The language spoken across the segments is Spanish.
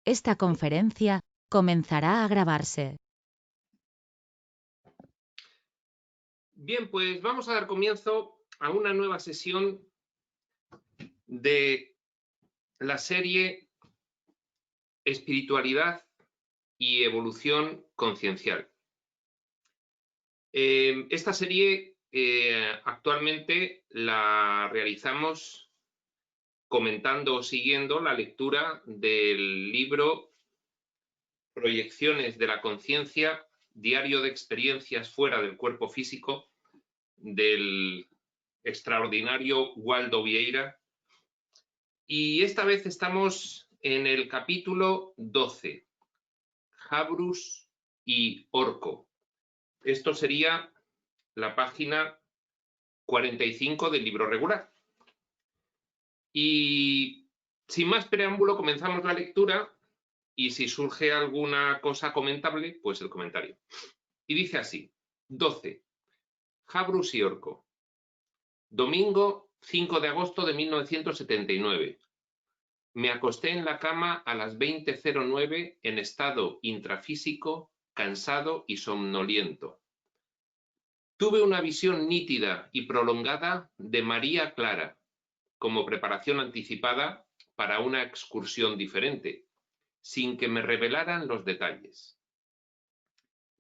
Esta conferencia comenzará a grabarse. Bien, pues vamos a dar comienzo a una nueva sesión de la serie Espiritualidad y Evolución Conciencial. Esta serie actualmente la realizamos comentando o siguiendo la lectura del libro Proyecciones de la Conciencia, Diario de Experiencias fuera del cuerpo físico, del extraordinario Waldo Vieira. Y esta vez estamos en el capítulo 12, Habrus y Orco. Esto sería la página 45 del libro regular. Y sin más preámbulo comenzamos la lectura y si surge alguna cosa comentable, pues el comentario. Y dice así, 12, Habrus y Orco. Domingo 5 de agosto de 1979. Me acosté en la cama a las 20:09 en estado intrafísico, cansado y somnoliento. Tuve una visión nítida y prolongada de María Clara, como preparación anticipada para una excursión diferente, sin que me revelaran los detalles.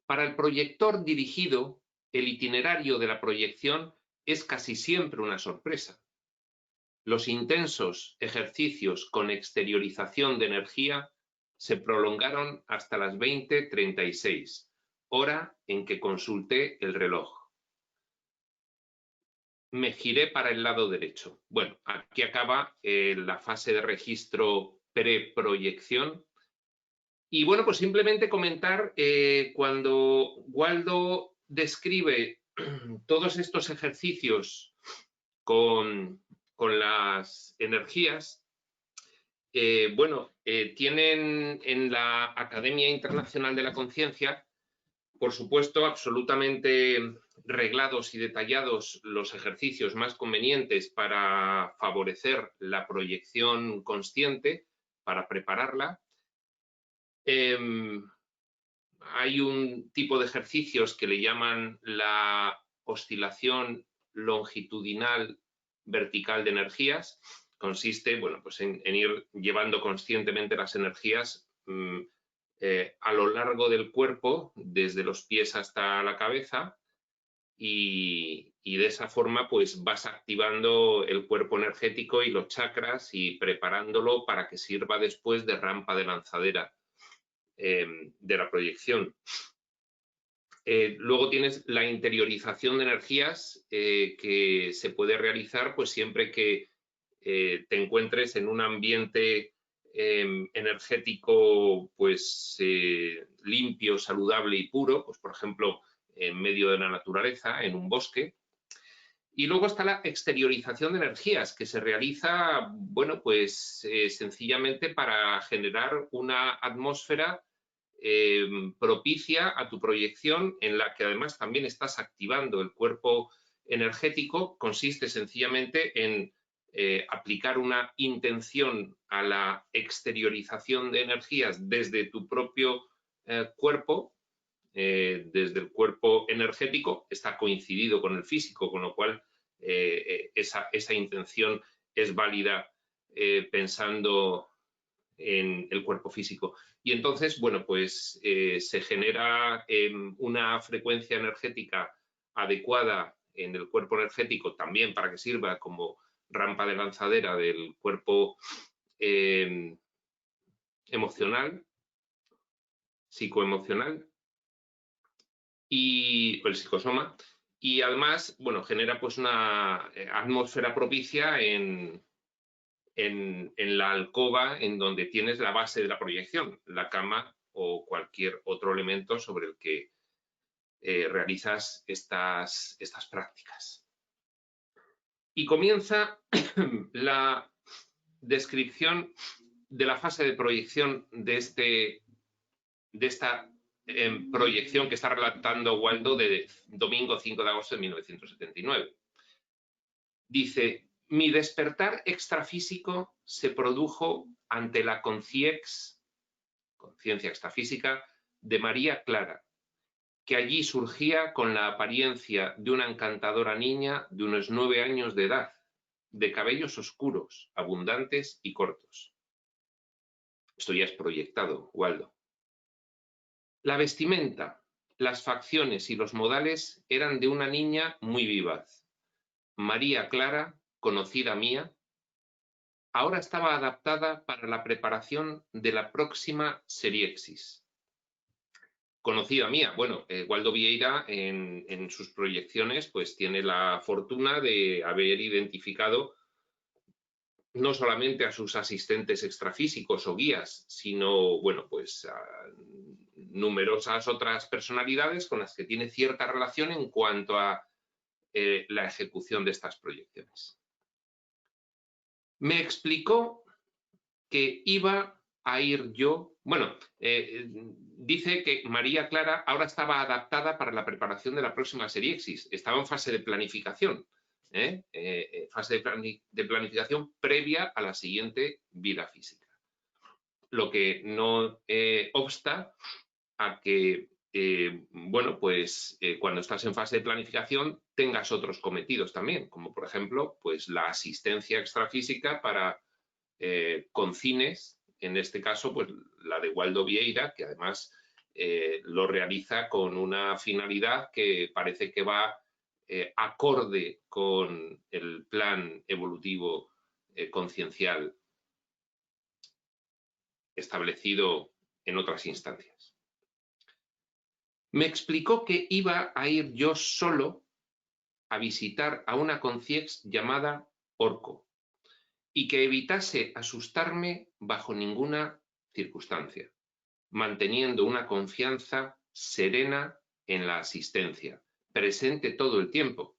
Para el proyector dirigido, el itinerario de la proyección es casi siempre una sorpresa. Los intensos ejercicios con exteriorización de energía se prolongaron hasta las 20:36, hora en que consulté el reloj. Me giré para el lado derecho. Bueno, aquí acaba la fase de registro preproyección. Y bueno, pues simplemente comentar, cuando Waldo describe todos estos ejercicios con las energías, tienen en la Academia Internacional de la Conciencia, por supuesto, absolutamente reglados y detallados los ejercicios más convenientes para favorecer la proyección consciente, para prepararla. Hay un tipo de ejercicios que le llaman la oscilación longitudinal vertical de energías. Consiste, bueno, pues en ir llevando conscientemente las energías a lo largo del cuerpo, desde los pies hasta la cabeza, y de esa forma pues vas activando el cuerpo energético y los chakras y preparándolo para que sirva después de rampa de lanzadera de la proyección. Luego tienes la interiorización de energías que se puede realizar pues siempre que te encuentres en un ambiente energético pues limpio, saludable y puro, pues por ejemplo en medio de la naturaleza, en un bosque. Y luego está la exteriorización de energías, que se realiza, bueno, pues sencillamente para generar una atmósfera propicia a tu proyección, en la que además también estás activando el cuerpo energético. Consiste sencillamente en aplicar una intención a la exteriorización de energías desde tu propio cuerpo, desde el cuerpo energético, está coincidido con el físico, con lo cual esa intención es válida pensando en el cuerpo físico. Y entonces, bueno, pues se genera una frecuencia energética adecuada en el cuerpo energético, también para que sirva como rampa de lanzadera del cuerpo emocional, psicoemocional, y el psicosoma, y además, bueno, genera pues una atmósfera propicia en la alcoba en donde tienes la base de la proyección, la cama o cualquier otro elemento sobre el que realizas estas prácticas. Y comienza la descripción de la fase de proyección de esta proyección que está relatando Waldo de domingo 5 de agosto de 1979. Dice: mi despertar extrafísico se produjo ante la conciex conciencia extrafísica, de María Clara, que allí surgía con la apariencia de una encantadora niña de unos 9 años de edad, de cabellos oscuros, abundantes y cortos. Esto ya es proyectado, Waldo. La vestimenta, las facciones y los modales eran de una niña muy vivaz. María Clara, conocida mía, ahora estaba adaptada para la preparación de la próxima Seriexis. Conocida mía, bueno, Waldo Vieira en sus proyecciones pues tiene la fortuna de haber identificado no solamente a sus asistentes extrafísicos o guías, sino, bueno, pues a numerosas otras personalidades con las que tiene cierta relación en cuanto a la ejecución de estas proyecciones. Me explicó que iba a ir yo, bueno, dice que María Clara ahora estaba adaptada para la preparación de la próxima Seriexis, estaba en fase de planificación, fase de planificación previa a la siguiente vida física. Lo que no obsta a que, bueno, pues cuando estás en fase de planificación tengas otros cometidos también, como por ejemplo, pues la asistencia extrafísica para con cines, en este caso, pues la de Waldo Vieira, que además lo realiza con una finalidad que parece que va acorde con el plan evolutivo conciencial establecido en otras instancias. Me explicó que iba a ir yo solo a visitar a una conciex llamada Orco y que evitase asustarme bajo ninguna circunstancia, manteniendo una confianza serena en la asistencia, presente todo el tiempo,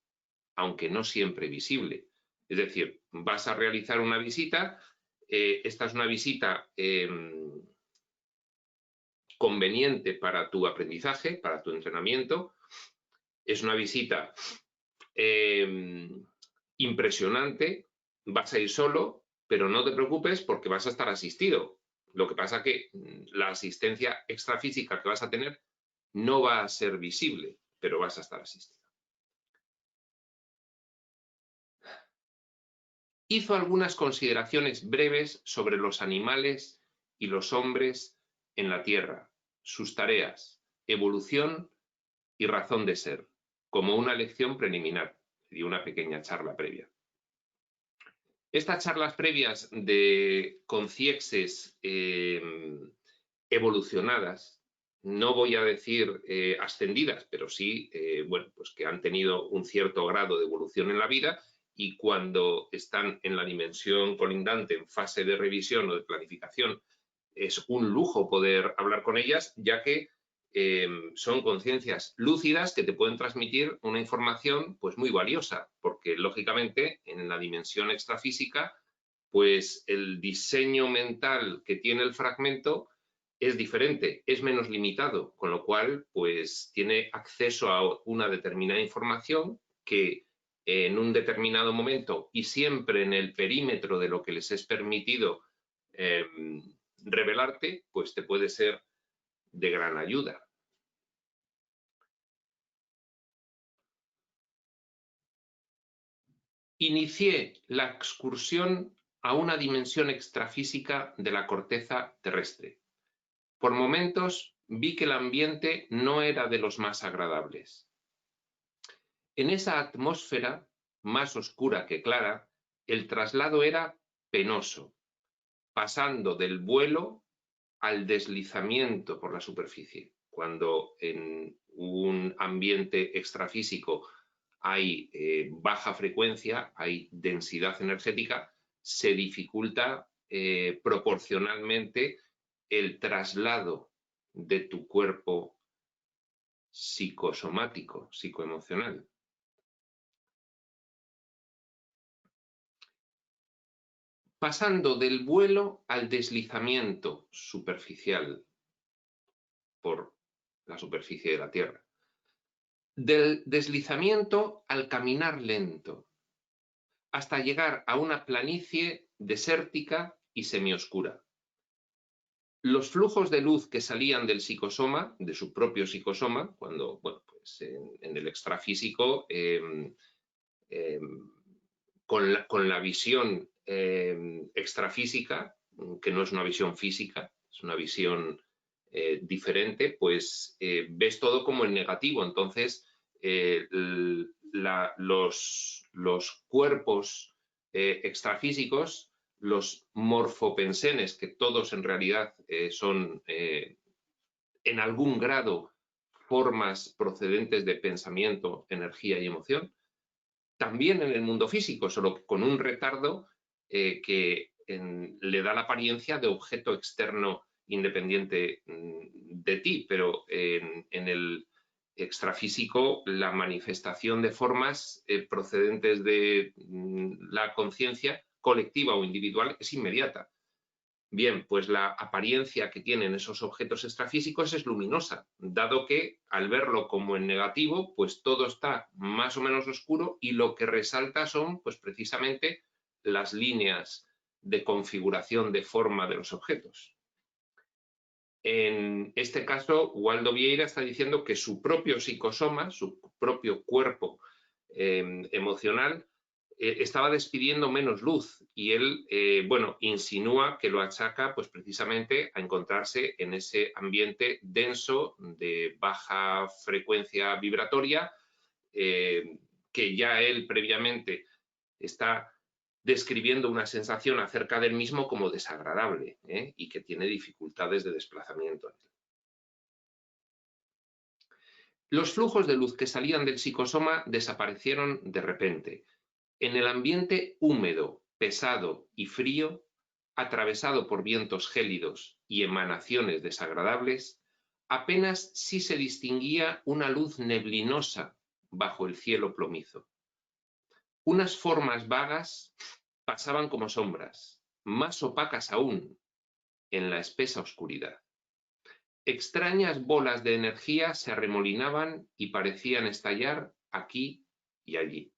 aunque no siempre visible. Es decir, vas a realizar una visita, esta es una visita conveniente para tu aprendizaje, para tu entrenamiento, es una visita impresionante, vas a ir solo, pero no te preocupes porque vas a estar asistido. Lo que pasa es que la asistencia extrafísica que vas a tener no va a ser visible, pero vas a estar asistido. Hizo algunas consideraciones breves sobre los animales y los hombres en la Tierra, sus tareas, evolución y razón de ser, como una lección preliminar y una pequeña charla previa. Estas charlas previas de conciexes evolucionadas, no voy a decir ascendidas, pero sí, bueno, pues que han tenido un cierto grado de evolución en la vida y cuando están en la dimensión colindante, en fase de revisión o de planificación, es un lujo poder hablar con ellas, ya que son conciencias lúcidas que te pueden transmitir una información pues muy valiosa, porque lógicamente en la dimensión extrafísica pues el diseño mental que tiene el fragmento es diferente, es menos limitado, con lo cual pues tiene acceso a una determinada información que en un determinado momento y siempre en el perímetro de lo que les es permitido revelarte, pues te puede ser de gran ayuda. Inicié la excursión a una dimensión extrafísica de la corteza terrestre. Por momentos vi que el ambiente no era de los más agradables. En esa atmósfera, más oscura que clara, el traslado era penoso, pasando del vuelo al deslizamiento por la superficie. Cuando en un ambiente extrafísico hay baja frecuencia, hay densidad energética, se dificulta proporcionalmente el traslado de tu cuerpo psicosomático, psicoemocional. Pasando del vuelo al deslizamiento superficial por la superficie de la Tierra. Del deslizamiento al caminar lento, hasta llegar a una planicie desértica y semioscura. Los flujos de luz que salían del psicosoma, de su propio psicosoma, cuando, bueno, pues en el extrafísico, con la visión extrafísica, que no es una visión física, es una visión diferente, pues ves todo como en negativo. Entonces, los cuerpos extrafísicos, los morfopensenes, que todos en realidad son en algún grado formas procedentes de pensamiento, energía y emoción, también en el mundo físico, solo que con un retardo que le da la apariencia de objeto externo independiente de ti, pero en el extrafísico la manifestación de formas procedentes de la conciencia colectiva o individual es inmediata. Bien, pues la apariencia que tienen esos objetos extrafísicos es luminosa, dado que al verlo como en negativo, pues todo está más o menos oscuro y lo que resalta son, pues precisamente, las líneas de configuración de forma de los objetos. En este caso, Waldo Vieira está diciendo que su propio psicosoma, su propio cuerpo emocional, estaba despidiendo menos luz y él, bueno, insinúa que lo achaca pues precisamente a encontrarse en ese ambiente denso de baja frecuencia vibratoria que ya él previamente está describiendo una sensación acerca del mismo como desagradable y que tiene dificultades de desplazamiento. Los flujos de luz que salían del psicosoma desaparecieron de repente. En el ambiente húmedo, pesado y frío, atravesado por vientos gélidos y emanaciones desagradables, apenas sí se distinguía una luz neblinosa bajo el cielo plomizo. Unas formas vagas pasaban como sombras, más opacas aún, en la espesa oscuridad. Extrañas bolas de energía se arremolinaban y parecían estallar aquí y allí.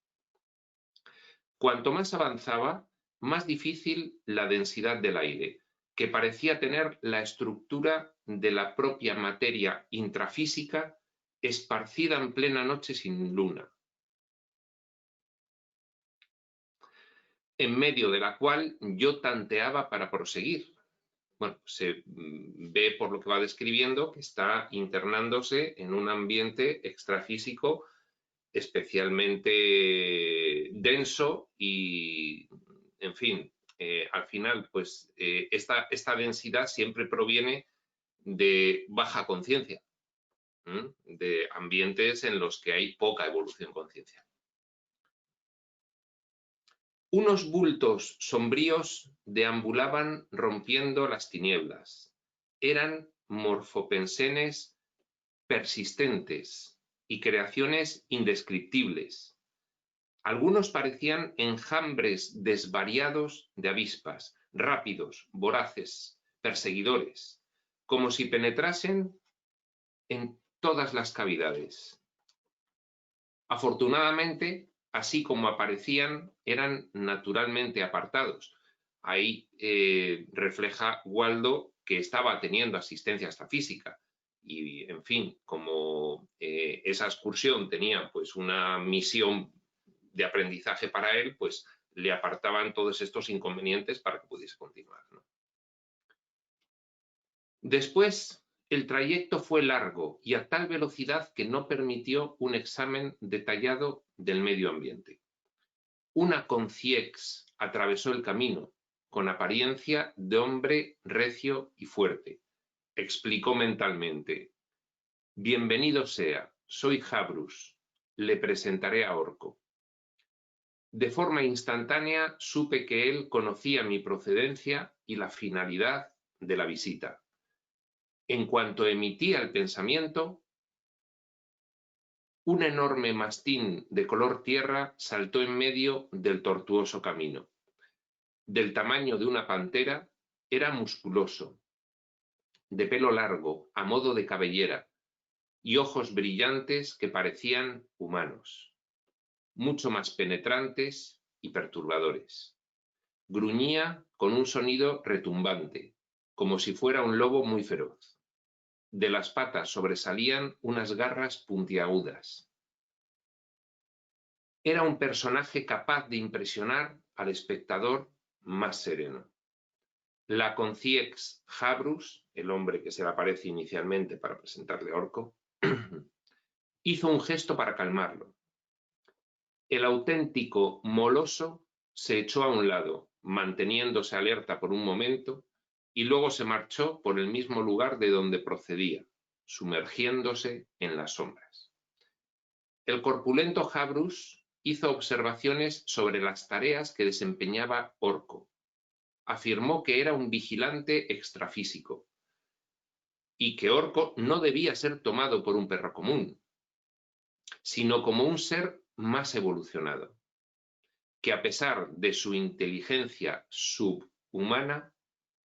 Cuanto más avanzaba, más difícil la densidad del aire, que parecía tener la estructura de la propia materia intrafísica esparcida en plena noche sin luna, en medio de la cual yo tanteaba para proseguir. Bueno, se ve por lo que va describiendo que está internándose en un ambiente extrafísico especialmente denso y, en fin, al final, pues esta densidad siempre proviene de baja conciencia, de ambientes en los que hay poca evolución conciencial. Unos bultos sombríos deambulaban rompiendo las tinieblas. Eran morfopensenes persistentes y creaciones indescriptibles. Algunos parecían enjambres desvariados de avispas, rápidos, voraces, perseguidores, como si penetrasen en todas las cavidades. Afortunadamente, así como aparecían, eran naturalmente apartados. Ahí refleja Waldo que estaba teniendo asistencia astrofísica y, en fin, como esa excursión tenía pues una misión de aprendizaje para él, pues le apartaban todos estos inconvenientes para que pudiese continuar, ¿no? Después, el trayecto fue largo y a tal velocidad que no permitió un examen detallado del medio ambiente. Una concierge atravesó el camino, con apariencia de hombre recio y fuerte. Explicó mentalmente: «Bienvenido sea, soy Habrus, le presentaré a Orco». De forma instantánea supe que él conocía mi procedencia y la finalidad de la visita. En cuanto emitía el pensamiento, un enorme mastín de color tierra saltó en medio del tortuoso camino. Del tamaño de una pantera, era musculoso, de pelo largo, a modo de cabellera, y ojos brillantes que parecían humanos, mucho más penetrantes y perturbadores. Gruñía con un sonido retumbante, como si fuera un lobo muy feroz. De las patas sobresalían unas garras puntiagudas. Era un personaje capaz de impresionar al espectador más sereno. La conciex Habrus, el hombre que se le aparece inicialmente para presentarle a Orco, hizo un gesto para calmarlo. El auténtico moloso se echó a un lado, manteniéndose alerta por un momento, y luego se marchó por el mismo lugar de donde procedía, sumergiéndose en las sombras. El corpulento Habrus hizo observaciones sobre las tareas que desempeñaba Orco. Afirmó que era un vigilante extrafísico y que Orco no debía ser tomado por un perro común, sino como un ser más evolucionado, que a pesar de su inteligencia subhumana,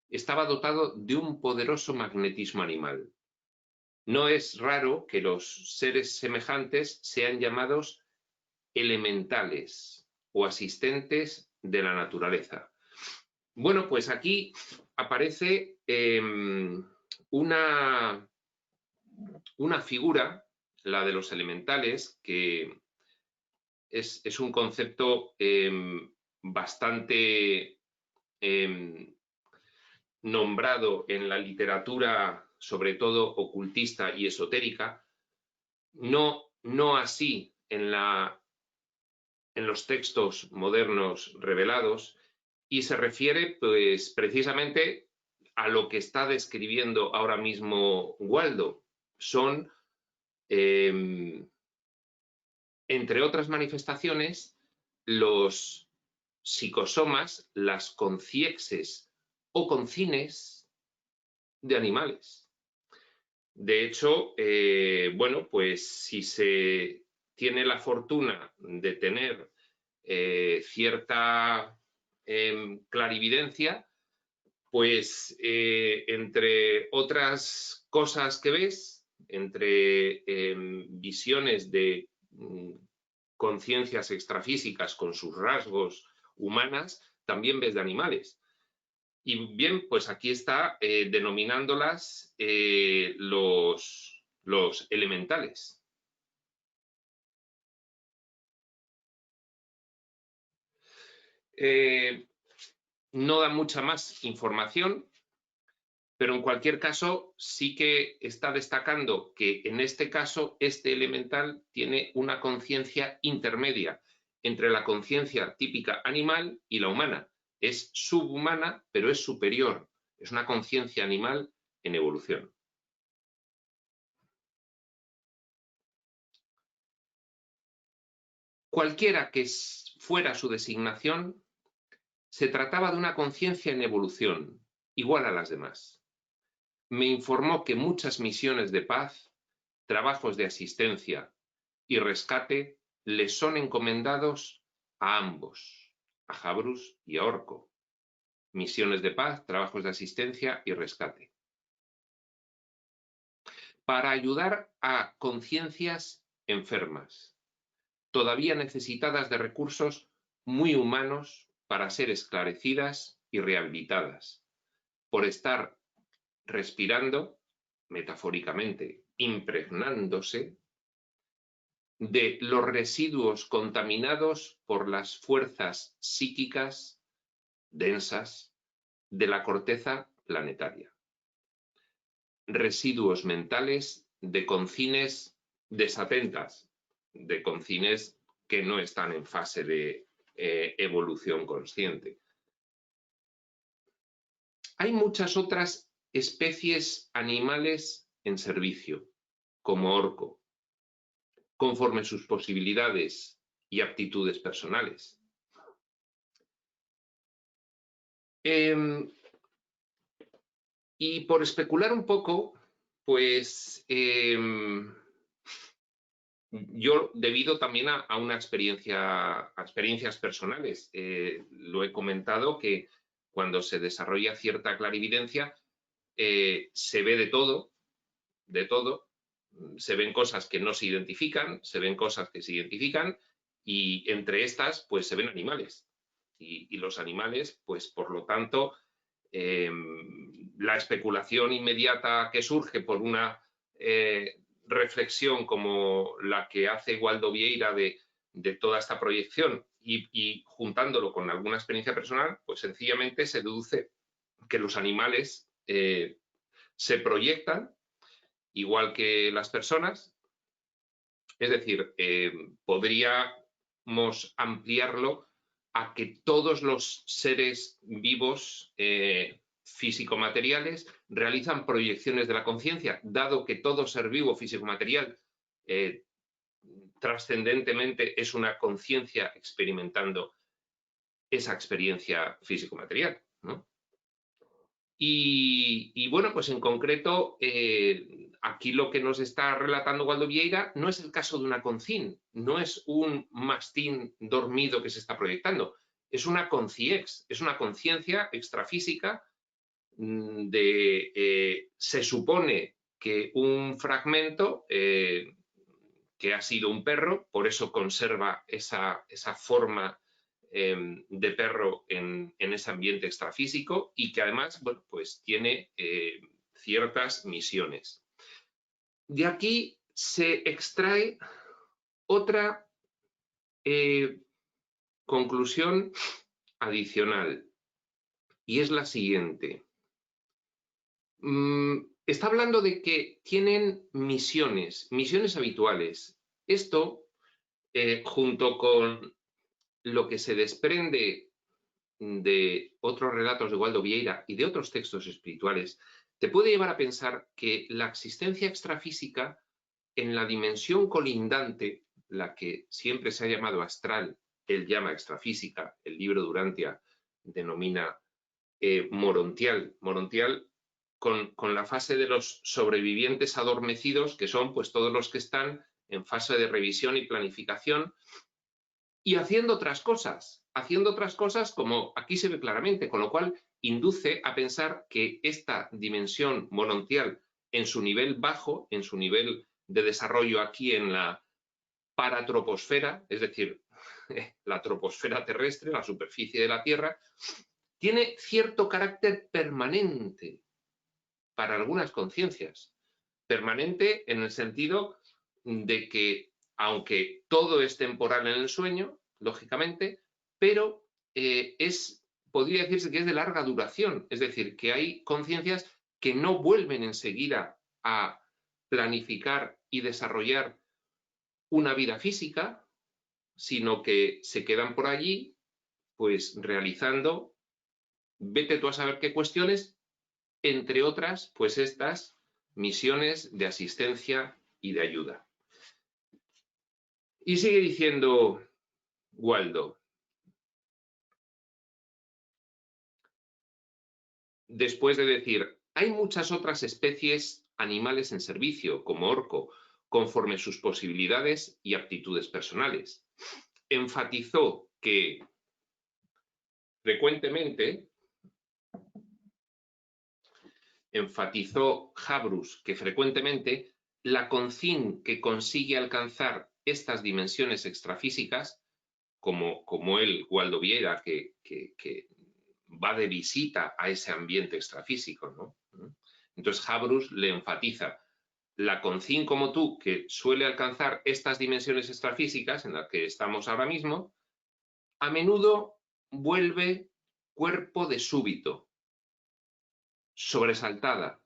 estaba dotado de un poderoso magnetismo animal. No es raro que los seres semejantes sean llamados elementales o asistentes de la naturaleza. Bueno, pues aquí aparece una figura, la de los elementales, que es un concepto bastante nombrado en la literatura, sobre todo ocultista y esotérica, no así en los textos modernos revelados, y se refiere pues precisamente a lo que está describiendo ahora mismo Waldo. Son, entre otras manifestaciones, los psicosomas, las conciexes o concines de animales. De hecho, bueno, pues si se tiene la fortuna de tener cierta clarividencia, pues entre otras cosas que ves, entre visiones de conciencias extrafísicas con sus rasgos humanas, también ves de animales. Y bien, pues aquí está denominándolas los elementales. No da mucha más información, pero en cualquier caso sí que está destacando que en este caso este elemental tiene una conciencia intermedia entre la conciencia típica animal y la humana. Es subhumana, pero es superior. Es una conciencia animal en evolución. Cualquiera que fuera su designación, se trataba de una conciencia en evolución, igual a las demás. Me informó que muchas misiones de paz, trabajos de asistencia y rescate les son encomendados a ambos, a Habrus y a Orco. Misiones de paz, trabajos de asistencia y rescate. Para ayudar a conciencias enfermas, todavía necesitadas de recursos muy humanos para ser esclarecidas y rehabilitadas, por estar respirando, metafóricamente, impregnándose de los residuos contaminados por las fuerzas psíquicas densas de la corteza planetaria. Residuos mentales de concines desatentas, de concines que no están en fase de evolución consciente. Hay muchas otras especies animales en servicio, como Orco, conforme sus posibilidades y aptitudes personales. Y por especular un poco, pues yo, debido también a una experiencia, a experiencias personales, lo he comentado que cuando se desarrolla cierta clarividencia, se ve de todo, se ven cosas que no se identifican, se ven cosas que se identifican, y entre estas, pues se ven animales. Y los animales, pues por lo tanto, la especulación inmediata que surge por una reflexión como la que hace Waldo Vieira de toda esta proyección y juntándolo con alguna experiencia personal, pues sencillamente se deduce que los animales se proyectan igual que las personas. Es decir, podríamos ampliarlo a que todos los seres vivos físico-materiales realizan proyecciones de la conciencia, dado que todo ser vivo físico-material trascendentemente es una conciencia experimentando esa experiencia físico-material, ¿no? Y bueno, pues en concreto, aquí lo que nos está relatando Waldo Vieira no es el caso de una concín, no es un mastín dormido que se está proyectando, es una conciex, es una conciencia extrafísica se supone que un fragmento que ha sido un perro, por eso conserva esa forma de perro en ese ambiente extrafísico y que además, bueno, pues tiene ciertas misiones. De aquí se extrae otra conclusión adicional y es la siguiente. Está hablando de que tienen misiones habituales. Esto, junto con lo que se desprende de otros relatos de Waldo Vieira y de otros textos espirituales, te puede llevar a pensar que la existencia extrafísica en la dimensión colindante, la que siempre se ha llamado astral, él llama extrafísica, el libro Durantia denomina morontial. Morontial con la fase de los sobrevivientes adormecidos, que son pues todos los que están en fase de revisión y planificación y haciendo otras cosas como aquí se ve claramente, con lo cual induce a pensar que esta dimensión morontial en su nivel bajo, en su nivel de desarrollo aquí en la paratroposfera, es decir, la troposfera terrestre, la superficie de la Tierra, tiene cierto carácter permanente para algunas conciencias. Permanente en el sentido de que, aunque todo es temporal en el sueño, lógicamente, pero podría decirse que es de larga duración. Es decir, que hay conciencias que no vuelven enseguida a planificar y desarrollar una vida física, sino que se quedan por allí, pues realizando, vete tú a saber qué cuestiones, entre otras, pues estas misiones de asistencia y de ayuda. Y sigue diciendo Waldo, después de decir, hay muchas otras especies animales en servicio, como orco, conforme sus posibilidades y aptitudes personales. Enfatizó que frecuentemente la concín que consigue alcanzar estas dimensiones extrafísicas, como él, Waldo Vieira, que va de visita a ese ambiente extrafísico, ¿no? Entonces Habrus le enfatiza, la concín como tú, que suele alcanzar estas dimensiones extrafísicas en las que estamos ahora mismo, a menudo vuelve cuerpo de súbito, sobresaltada,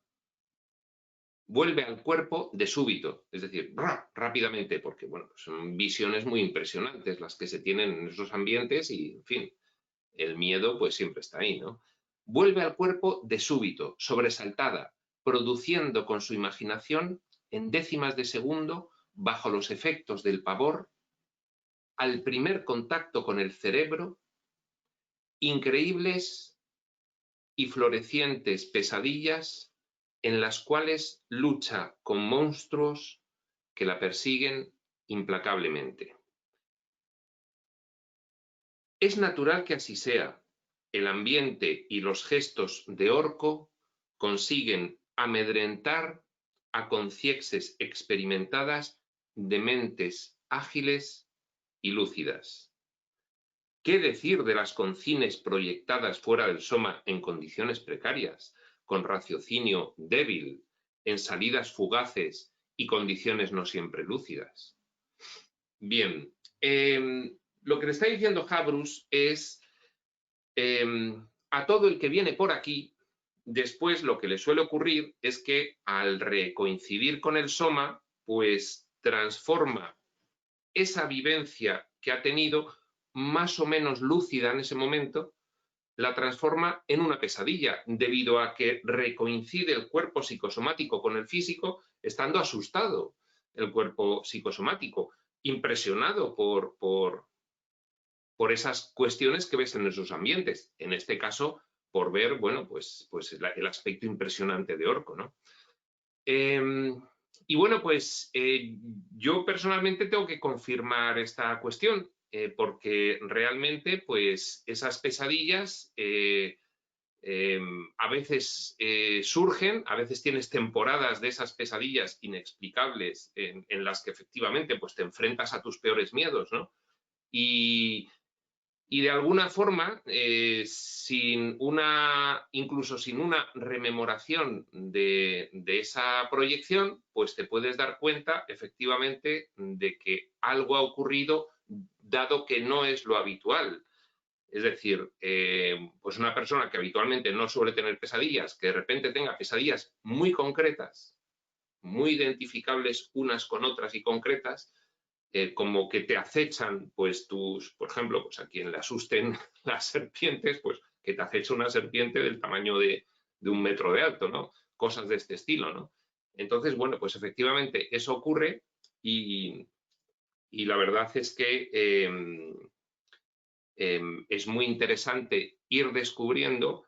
vuelve al cuerpo de súbito, es decir, rápidamente, porque bueno, son visiones muy impresionantes las que se tienen en esos ambientes y, en fin, el miedo pues siempre está ahí, ¿no? Vuelve al cuerpo de súbito, sobresaltada, produciendo con su imaginación, en décimas de segundo, bajo los efectos del pavor, al primer contacto con el cerebro, increíbles y florecientes pesadillas en las cuales lucha con monstruos que la persiguen implacablemente. Es natural que así sea. El ambiente y los gestos de orco consiguen amedrentar a conciexes experimentadas de mentes ágiles y lúcidas. ¿Qué decir de las concines proyectadas fuera del soma en condiciones precarias, con raciocinio débil, en salidas fugaces y condiciones no siempre lúcidas? Bien, lo que le está diciendo Habrus es a todo el que viene por aquí, después lo que le suele ocurrir es que al recoincidir con el soma, pues transforma esa vivencia que ha tenido más o menos lúcida en ese momento, la transforma en una pesadilla, debido a que recoincide el cuerpo psicosomático con el físico, estando asustado el cuerpo psicosomático, impresionado por esas cuestiones que ves en esos ambientes. En este caso, por ver, bueno, pues el aspecto impresionante de Orco, ¿no? Y bueno, pues yo personalmente tengo que confirmar esta cuestión, porque realmente, pues esas pesadillas a veces surgen, a veces tienes temporadas de esas pesadillas inexplicables en las que efectivamente pues te enfrentas a tus peores miedos, ¿no? Y de alguna forma, incluso sin una rememoración de esa proyección, pues te puedes dar cuenta efectivamente de que algo ha ocurrido, dado que no es lo habitual. Es decir, pues una persona que habitualmente no suele tener pesadillas, que de repente tenga pesadillas muy concretas, muy identificables unas con otras y concretas, como que te acechan, pues por ejemplo, pues a quien le asusten las serpientes, pues que te acecha una serpiente del tamaño de 1 metro de alto, ¿no? Cosas de este estilo, ¿no? Entonces, bueno, pues efectivamente eso ocurre y la verdad es que es muy interesante ir descubriendo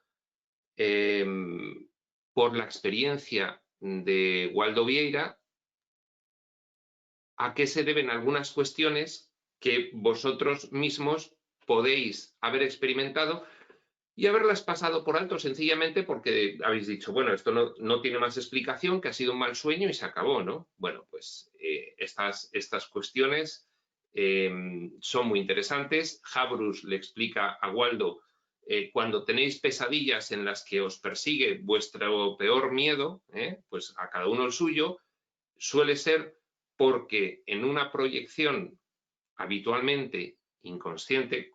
por la experiencia de Waldo Vieira a qué se deben algunas cuestiones que vosotros mismos podéis haber experimentado y haberlas pasado por alto sencillamente porque habéis dicho, bueno, esto no tiene más explicación, que ha sido un mal sueño y se acabó, ¿no? Bueno, pues estas cuestiones son muy interesantes. Habrus le explica a Waldo, cuando tenéis pesadillas en las que os persigue vuestro peor miedo, pues a cada uno el suyo, suele ser porque en una proyección habitualmente inconsciente,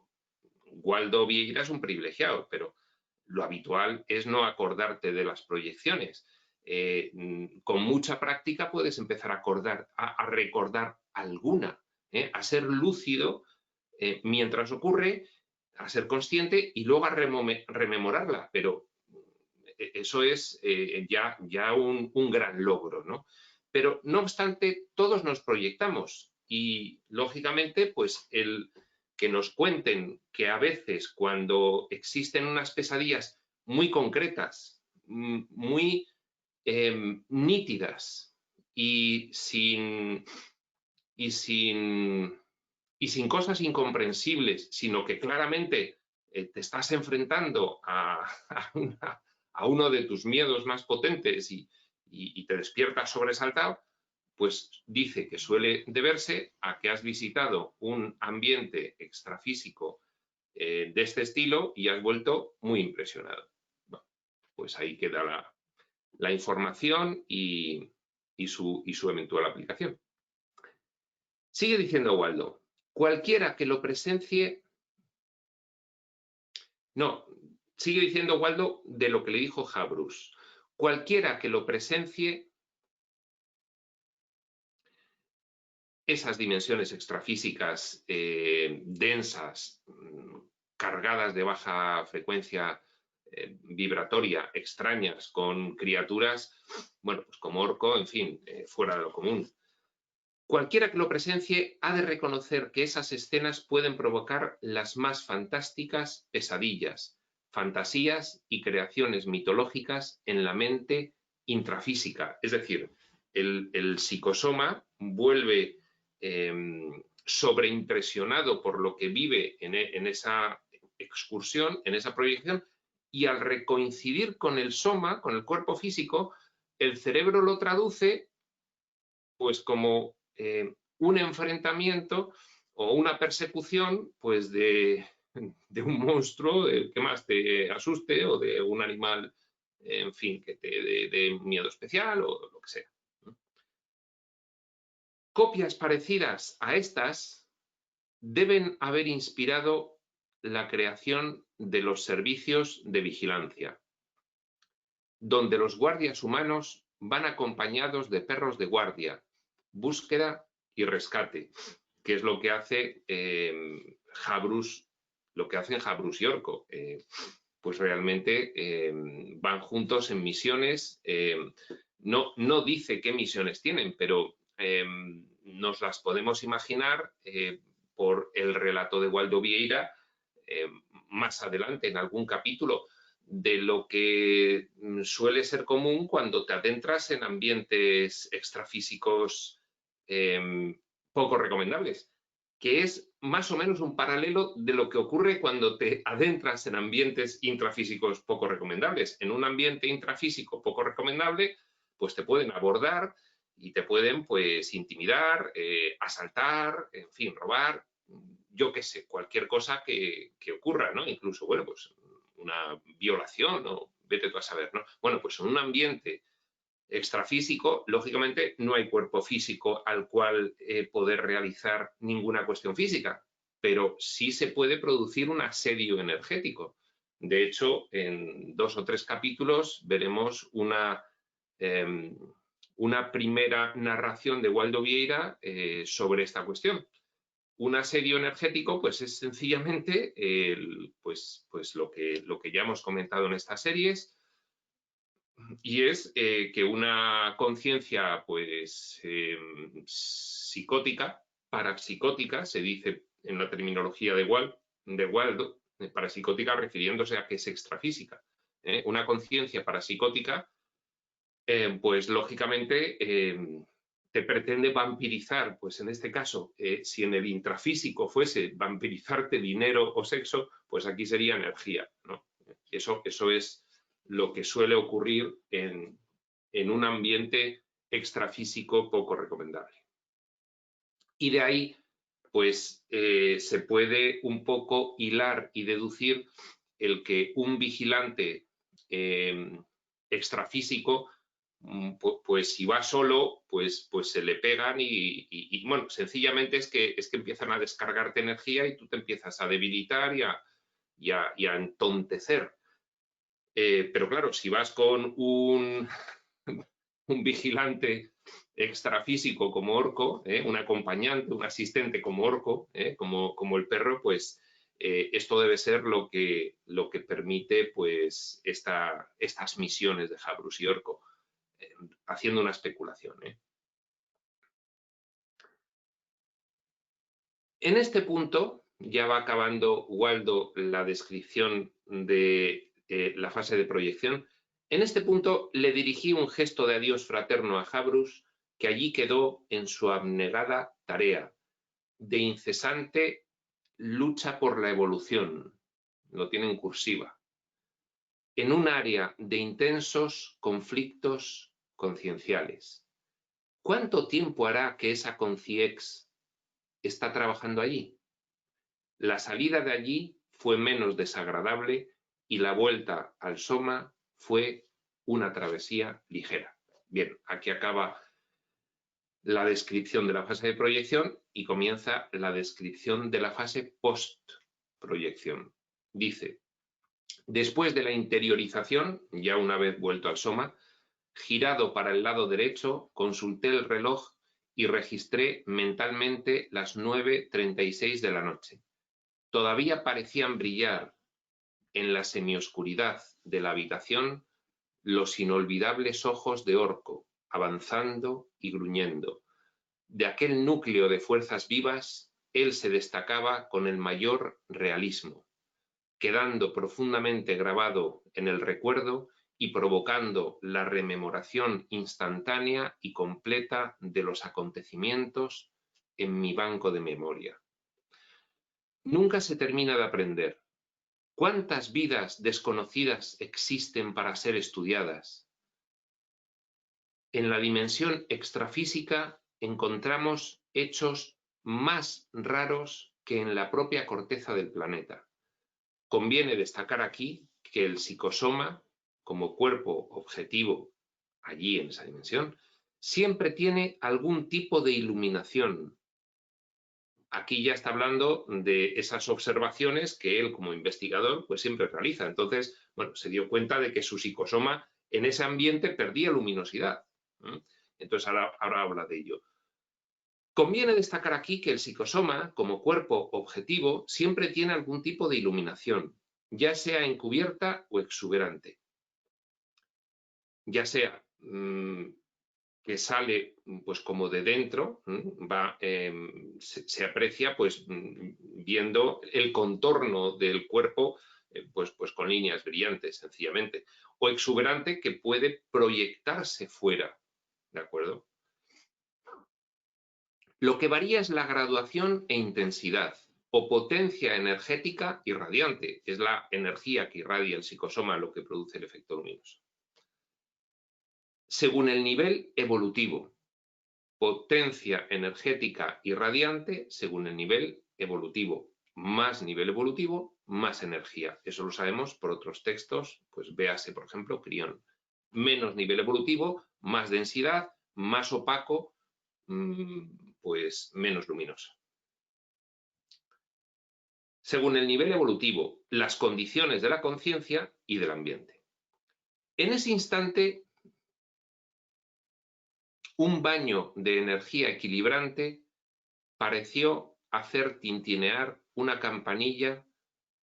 Waldo Vieira es un privilegiado, pero lo habitual es no acordarte de las proyecciones. Con mucha práctica puedes empezar a recordar alguna, a ser lúcido mientras ocurre, a ser consciente y luego a rememorarla, pero eso es ya un gran logro, ¿no? Pero no obstante, todos nos proyectamos y lógicamente, pues el que nos cuenten que a veces cuando existen unas pesadillas muy concretas, muy nítidas y sin cosas incomprensibles, sino que claramente te estás enfrentando a uno de tus miedos más potentes y te despiertas sobresaltado, pues dice que suele deberse a que has visitado un ambiente extrafísico de este estilo y has vuelto muy impresionado. Bueno, pues ahí queda la información y su eventual aplicación. Sigue diciendo Waldo, cualquiera que lo presencie... No, sigue diciendo Waldo de lo que le dijo Habrus. Cualquiera que lo presencie, esas dimensiones extrafísicas densas, cargadas de baja frecuencia vibratoria, extrañas, con criaturas, bueno, pues como Orco, en fin, fuera de lo común. Cualquiera que lo presencie ha de reconocer que esas escenas pueden provocar las más fantásticas pesadillas, fantasías y creaciones mitológicas en la mente intrafísica. Es decir, el psicosoma vuelve sobreimpresionado por lo que vive en esa excursión, en esa proyección, y al recoincidir con el soma, con el cuerpo físico, el cerebro lo traduce pues como un enfrentamiento o una persecución pues de de un monstruo que más te asuste o de un animal, en fin, que te dé miedo especial o lo que sea. Copias parecidas a estas deben haber inspirado la creación de los servicios de vigilancia, donde los guardias humanos van acompañados de perros de guardia, búsqueda y rescate, que es lo que hace Habrus, lo que hacen Habrus y Orco. Pues realmente van juntos en misiones. No dice qué misiones tienen, pero nos las podemos imaginar por el relato de Waldo Vieira más adelante en algún capítulo, de lo que suele ser común cuando te adentras en ambientes extrafísicos poco recomendables, que es más o menos un paralelo de lo que ocurre cuando te adentras en ambientes intrafísicos poco recomendables. En un ambiente intrafísico poco recomendable, pues te pueden abordar y te pueden, pues, intimidar, asaltar, en fin, robar, yo qué sé, cualquier cosa que ocurra, ¿no? Incluso, bueno, pues una violación, o vete tú a saber, ¿no? Bueno, pues en un ambiente extrafísico, lógicamente no hay cuerpo físico al cual poder realizar ninguna cuestión física, pero sí se puede producir un asedio energético. De hecho, en 2 o 3 capítulos veremos una primera narración de Waldo Vieira sobre esta cuestión. Un asedio energético, pues es sencillamente pues lo que ya hemos comentado en estas series, y es que una conciencia, pues, psicótica, parapsicótica, se dice en la terminología de Waldo, parapsicótica refiriéndose a que es extrafísica. Una conciencia parapsicótica, pues lógicamente te pretende vampirizar, pues en este caso, si en el intrafísico fuese vampirizarte dinero o sexo, pues aquí sería energía, ¿no? Eso es lo que suele ocurrir en un ambiente extrafísico poco recomendable. Y de ahí, pues, se puede un poco hilar y deducir el que un vigilante extrafísico, pues si va solo, pues se le pegan y bueno, sencillamente es que empiezan a descargarte energía y tú te empiezas a debilitar y a entontecer. Pero claro, si vas con un vigilante extrafísico como Orco, un acompañante, un asistente como Orco, como el perro, pues esto debe ser lo que permite, pues, estas misiones de Habrus y Orco, haciendo una especulación. En este punto ya va acabando Waldo la descripción de la fase de proyección. En este punto le dirigí un gesto de adiós fraterno a Habrus, que allí quedó en su abnegada tarea de incesante lucha por la evolución, lo tiene en cursiva, en un área de intensos conflictos concienciales. ¿Cuánto tiempo hará que esa conciex está trabajando allí? La salida de allí fue menos desagradable y la vuelta al Soma fue una travesía ligera. Bien, aquí acaba la descripción de la fase de proyección y comienza la descripción de la fase post-proyección. Dice, después de la interiorización, ya una vez vuelto al Soma, girado para el lado derecho, consulté el reloj y registré mentalmente las 9:36 de la noche. Todavía parecían brillar en la semioscuridad de la habitación los inolvidables ojos de Orco, avanzando y gruñendo. De aquel núcleo de fuerzas vivas, él se destacaba con el mayor realismo, quedando profundamente grabado en el recuerdo y provocando la rememoración instantánea y completa de los acontecimientos en mi banco de memoria. Nunca se termina de aprender. ¿Cuántas vidas desconocidas existen para ser estudiadas? En la dimensión extrafísica encontramos hechos más raros que en la propia corteza del planeta. Conviene destacar aquí que el psicosoma, como cuerpo objetivo allí en esa dimensión, siempre tiene algún tipo de iluminación. Aquí ya está hablando de esas observaciones que él como investigador pues siempre realiza. Entonces, bueno, se dio cuenta de que su psicosoma en ese ambiente perdía luminosidad. Entonces ahora habla de ello. Conviene destacar aquí que el psicosoma, como cuerpo objetivo, siempre tiene algún tipo de iluminación, ya sea encubierta o exuberante. Ya sea que sale pues como de dentro, se aprecia pues viendo el contorno del cuerpo pues con líneas brillantes, sencillamente, o exuberante que puede proyectarse fuera, ¿de acuerdo? Lo que varía es la graduación e intensidad o potencia energética irradiante. Es la energía que irradia el psicosoma lo que produce el efecto luminoso. Según el nivel evolutivo, potencia energética irradiante según el nivel evolutivo. Más nivel evolutivo, más energía. Eso lo sabemos por otros textos, pues véase, por ejemplo, Crión. Menos nivel evolutivo, más densidad, más opaco, pues menos luminoso. Según el nivel evolutivo, las condiciones de la conciencia y del ambiente. En ese instante, un baño de energía equilibrante pareció hacer tintinear una campanilla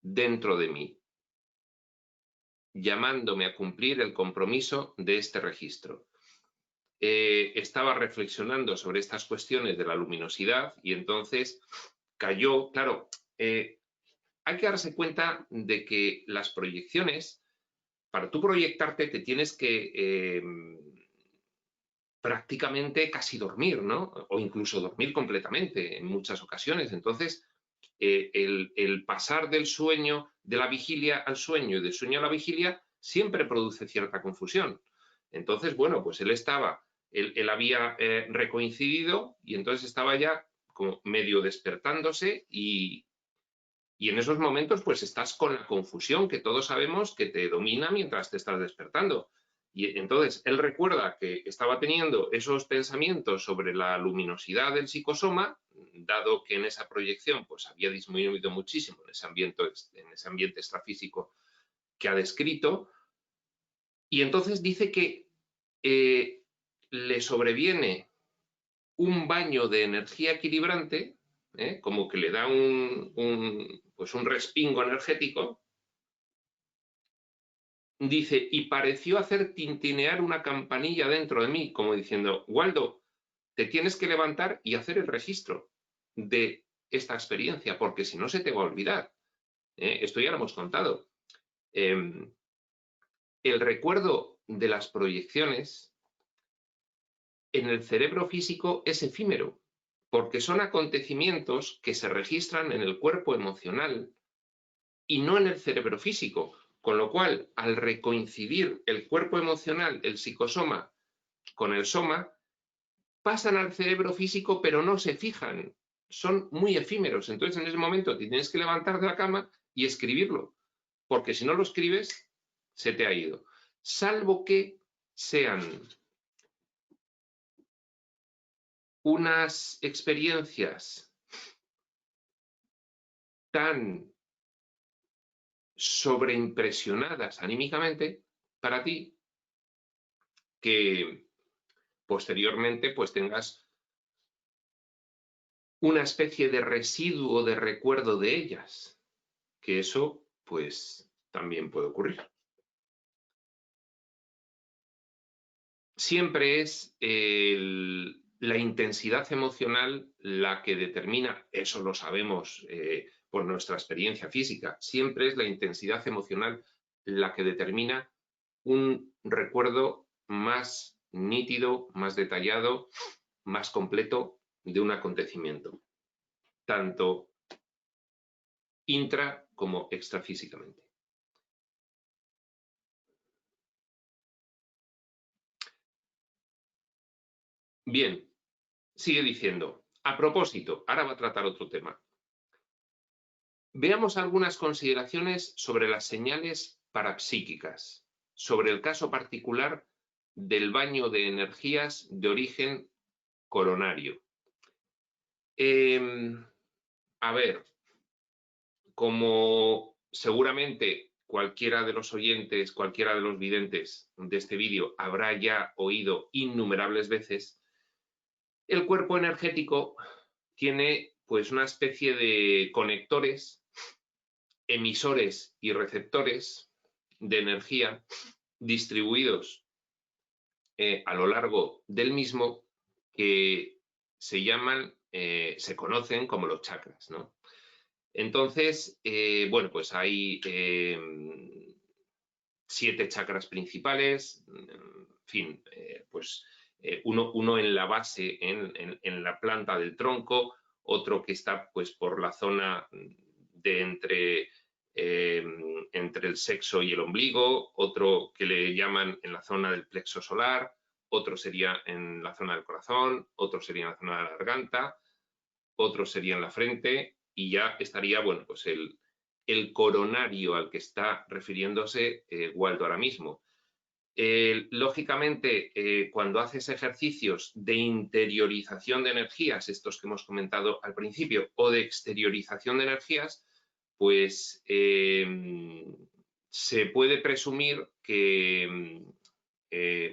dentro de mí, llamándome a cumplir el compromiso de este registro. Estaba reflexionando sobre estas cuestiones de la luminosidad y entonces cayó, claro, hay que darse cuenta de que las proyecciones, para tú proyectarte te tienes que prácticamente casi dormir, ¿no? O incluso dormir completamente en muchas ocasiones. Entonces, el pasar del sueño, de la vigilia al sueño y del sueño a la vigilia, siempre produce cierta confusión. Entonces, bueno, pues él había recoincidido y entonces estaba ya como medio despertándose y en esos momentos pues estás con la confusión que todos sabemos que te domina mientras te estás despertando. Y entonces él recuerda que estaba teniendo esos pensamientos sobre la luminosidad del psicosoma, dado que en esa proyección pues había disminuido muchísimo en ese ambiente extrafísico que ha descrito, y entonces dice que le sobreviene un baño de energía equilibrante, como que le da pues un respingo energético. Dice, y pareció hacer tintinear una campanilla dentro de mí, como diciendo, Waldo, te tienes que levantar y hacer el registro de esta experiencia, porque si no se te va a olvidar. Esto ya lo hemos contado. El recuerdo de las proyecciones en el cerebro físico es efímero, porque son acontecimientos que se registran en el cuerpo emocional y no en el cerebro físico. Con lo cual, al recoincidir el cuerpo emocional, el psicosoma, con el soma, pasan al cerebro físico, pero no se fijan. Son muy efímeros. Entonces, en ese momento te tienes que levantar de la cama y escribirlo, porque si no lo escribes, se te ha ido. Salvo que sean unas experiencias tan sobreimpresionadas anímicamente para ti que posteriormente pues tengas una especie de residuo de recuerdo de ellas, que eso pues también puede ocurrir. Siempre es la intensidad emocional la que determina, eso lo sabemos por nuestra experiencia física, siempre es la intensidad emocional la que determina un recuerdo más nítido, más detallado, más completo de un acontecimiento, tanto intra como extrafísicamente. Bien, sigue diciendo, a propósito, ahora va a tratar otro tema. Veamos algunas consideraciones sobre las señales parapsíquicas, sobre el caso particular del baño de energías de origen coronario. A ver, como seguramente cualquiera de los oyentes, cualquiera de los videntes de este vídeo habrá ya oído innumerables veces, el cuerpo energético tiene pues una especie de conectores, emisores y receptores de energía distribuidos a lo largo del mismo, que se llaman, se conocen como los chakras, ¿no? Entonces, bueno, pues hay 7 chakras principales, en fin, pues uno en la base, en la planta del tronco, otro que está pues por la zona de entre el sexo y el ombligo, otro que le llaman en la zona del plexo solar, otro sería en la zona del corazón, otro sería en la zona de la garganta, otro sería en la frente, y ya estaría, bueno, pues el coronario al que está refiriéndose Waldo ahora mismo. Lógicamente, cuando haces ejercicios de interiorización de energías, estos que hemos comentado al principio, o de exteriorización de energías, pues se puede presumir que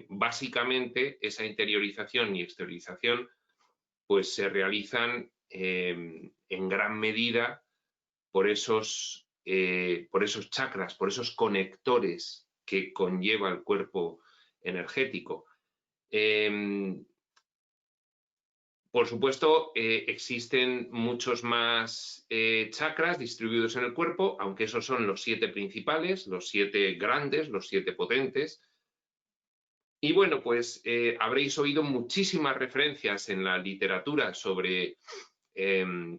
básicamente esa interiorización y exteriorización pues se realizan en gran medida por esos chakras, por esos conectores que conlleva el cuerpo energético. Por supuesto, existen muchos más chakras distribuidos en el cuerpo, aunque esos son los 7 principales, los 7 grandes, los 7 potentes. Y bueno, pues habréis oído muchísimas referencias en la literatura sobre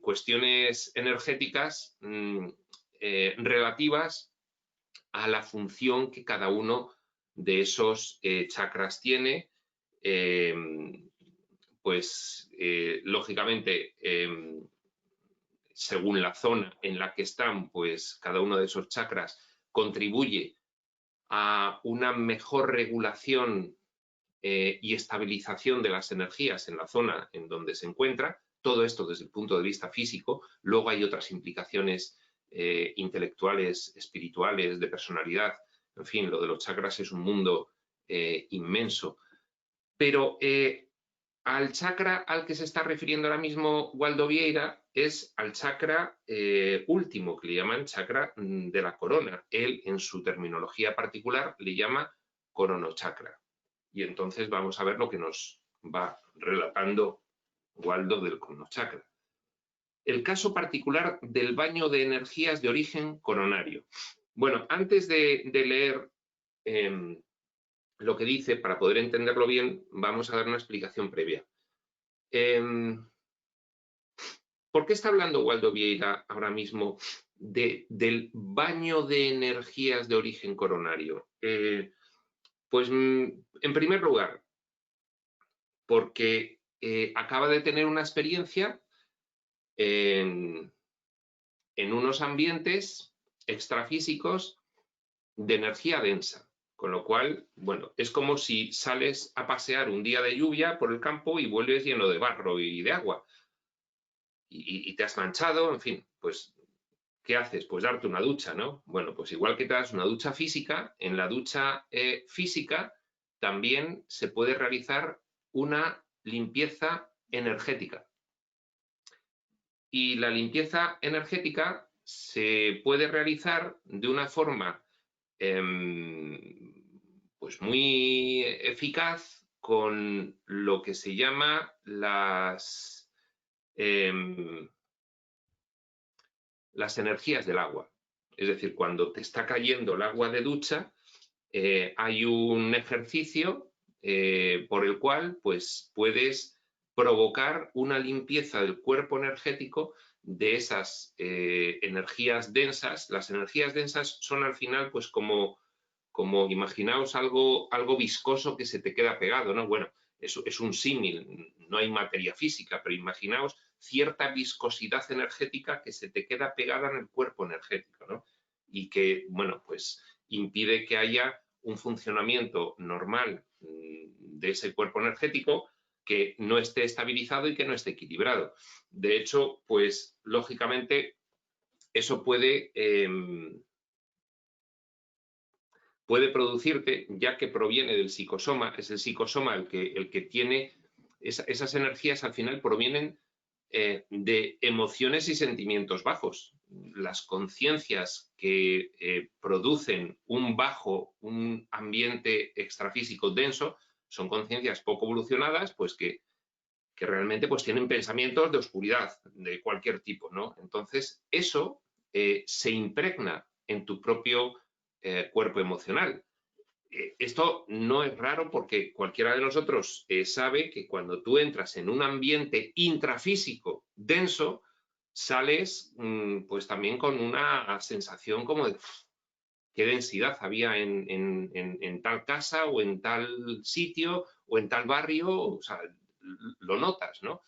cuestiones energéticas relativas a la función que cada uno de esos chakras tiene, pues lógicamente según la zona en la que están, pues cada uno de esos chakras contribuye a una mejor regulación y estabilización de las energías en la zona en donde se encuentra. Todo esto desde el punto de vista físico. Luego hay otras implicaciones intelectuales, espirituales, de personalidad. En fin, lo de los chakras es un mundo inmenso. Pero al chakra al que se está refiriendo ahora mismo Waldo Vieira es al chakra último, que le llaman chakra de la corona. Él, en su terminología particular, le llama coronochakra. Y entonces vamos a ver lo que nos va relatando Waldo del coronochakra. El caso particular del baño de energías de origen coronario. Bueno, antes de leer lo que dice, para poder entenderlo bien, vamos a dar una explicación previa. ¿Por qué está hablando Waldo Vieira ahora mismo del baño de energías de origen coronario? Pues en primer lugar, porque acaba de tener una experiencia en unos ambientes extrafísicos de energía densa. Con lo cual, bueno, es como si sales a pasear un día de lluvia por el campo y vuelves lleno de barro y de agua. Y te has manchado, en fin, pues, ¿qué haces? Pues darte una ducha, ¿no? Bueno, pues igual que te das una ducha física, en la ducha física también se puede realizar una limpieza energética. Y la limpieza energética se puede realizar de una forma pues muy eficaz con lo que se llama las energías del agua. Es decir, cuando te está cayendo el agua de ducha, hay un ejercicio por el cual pues, puedes provocar una limpieza del cuerpo energético de esas energías densas. Las energías densas son al final pues como imaginaos algo viscoso que se te queda pegado, ¿no? Bueno, eso es un símil, no hay materia física, pero imaginaos cierta viscosidad energética que se te queda pegada en el cuerpo energético, ¿no? Y que, bueno, pues impide que haya un funcionamiento normal de ese cuerpo energético, que no esté estabilizado y que no esté equilibrado. De hecho, pues lógicamente eso puede producirte, ya que proviene del psicosoma, es el psicosoma el que tiene esas energías, al final provienen de emociones y sentimientos bajos. Las conciencias que producen un ambiente extrafísico denso, son conciencias poco evolucionadas, pues que realmente pues tienen pensamientos de oscuridad de cualquier tipo, ¿no? Entonces, eso se impregna en tu propio cuerpo emocional. Esto no es raro porque cualquiera de nosotros sabe que cuando tú entras en un ambiente intrafísico denso, sales pues también con una sensación como de qué densidad había en tal casa o en tal sitio o en tal barrio, o sea, lo notas, ¿no?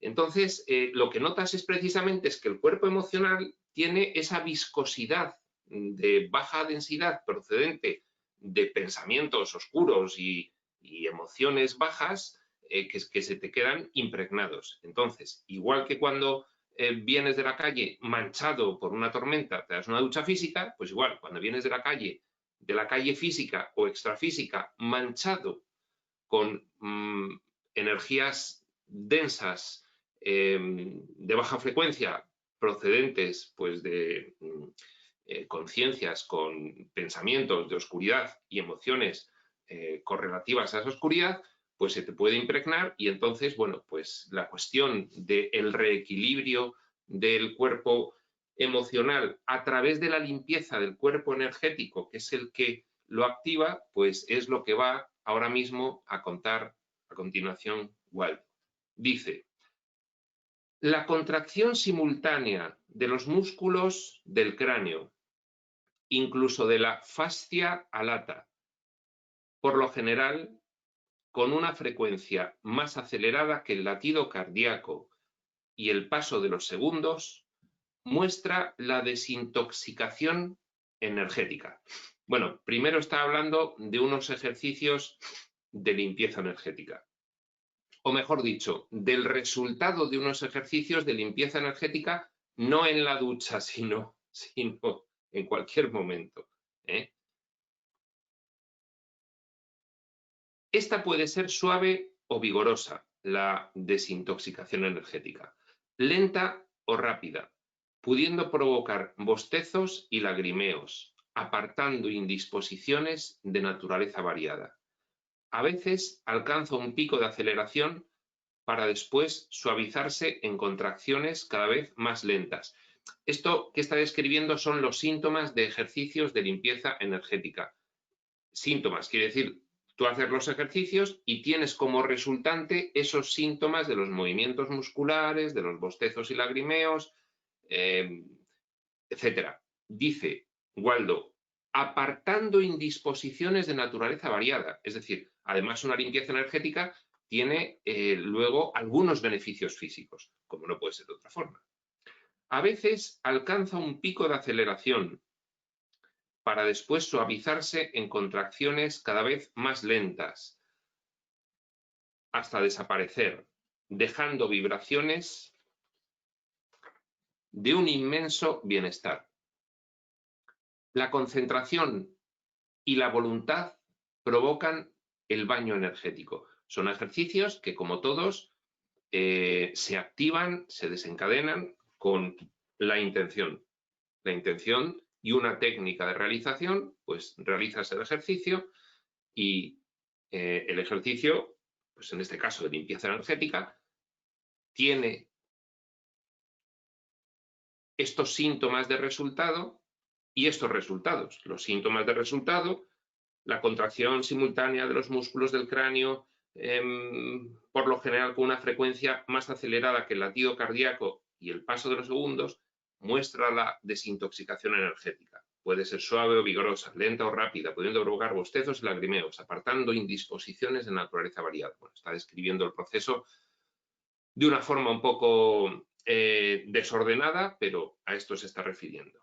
Entonces, lo que notas es precisamente es que el cuerpo emocional tiene esa viscosidad de baja densidad procedente de pensamientos oscuros y emociones bajas que se te quedan impregnados. Entonces, igual que cuando vienes de la calle manchado por una tormenta, te das una ducha física, pues igual, cuando vienes de la calle física o extrafísica, manchado con energías densas de baja frecuencia procedentes pues de conciencias con pensamientos de oscuridad y emociones correlativas a esa oscuridad, pues se te puede impregnar y entonces, bueno, pues la cuestión del reequilibrio del cuerpo emocional a través de la limpieza del cuerpo energético, que es el que lo activa, pues es lo que va ahora mismo a contar a continuación Waldo. Dice: la contracción simultánea de los músculos del cráneo, incluso de la fascia alata, por lo general con una frecuencia más acelerada que el latido cardíaco y el paso de los segundos, muestra la desintoxicación energética. Bueno, primero está hablando de unos ejercicios de limpieza energética. O mejor dicho, del resultado de unos ejercicios de limpieza energética, no en la ducha, sino en cualquier momento. Esta puede ser suave o vigorosa, la desintoxicación energética, lenta o rápida, pudiendo provocar bostezos y lagrimeos, apartando indisposiciones de naturaleza variada. A veces alcanza un pico de aceleración para después suavizarse en contracciones cada vez más lentas. Esto que está describiendo son los síntomas de ejercicios de limpieza energética. Síntomas, quiere decir, tú haces los ejercicios y tienes como resultante esos síntomas de los movimientos musculares, de los bostezos y lagrimeos, etcétera. Dice Waldo, apartando indisposiciones de naturaleza variada. Es decir, además una limpieza energética tiene luego algunos beneficios físicos, como no puede ser de otra forma. A veces alcanza un pico de aceleración para después suavizarse en contracciones cada vez más lentas, hasta desaparecer, dejando vibraciones de un inmenso bienestar. La concentración y la voluntad provocan el baño energético. Son ejercicios que, como todos, se activan, se desencadenan con la intención. La intención y una técnica de realización, pues realizas el ejercicio y el ejercicio, pues en este caso de limpieza energética, tiene estos síntomas de resultado y estos resultados. Los síntomas de resultado: la contracción simultánea de los músculos del cráneo, por lo general con una frecuencia más acelerada que el latido cardíaco y el paso de los segundos, muestra la desintoxicación energética. Puede ser suave o vigorosa, lenta o rápida, pudiendo provocar bostezos y lagrimeos, apartando indisposiciones de naturaleza variada. Bueno, está describiendo el proceso de una forma un poco desordenada, pero a esto se está refiriendo.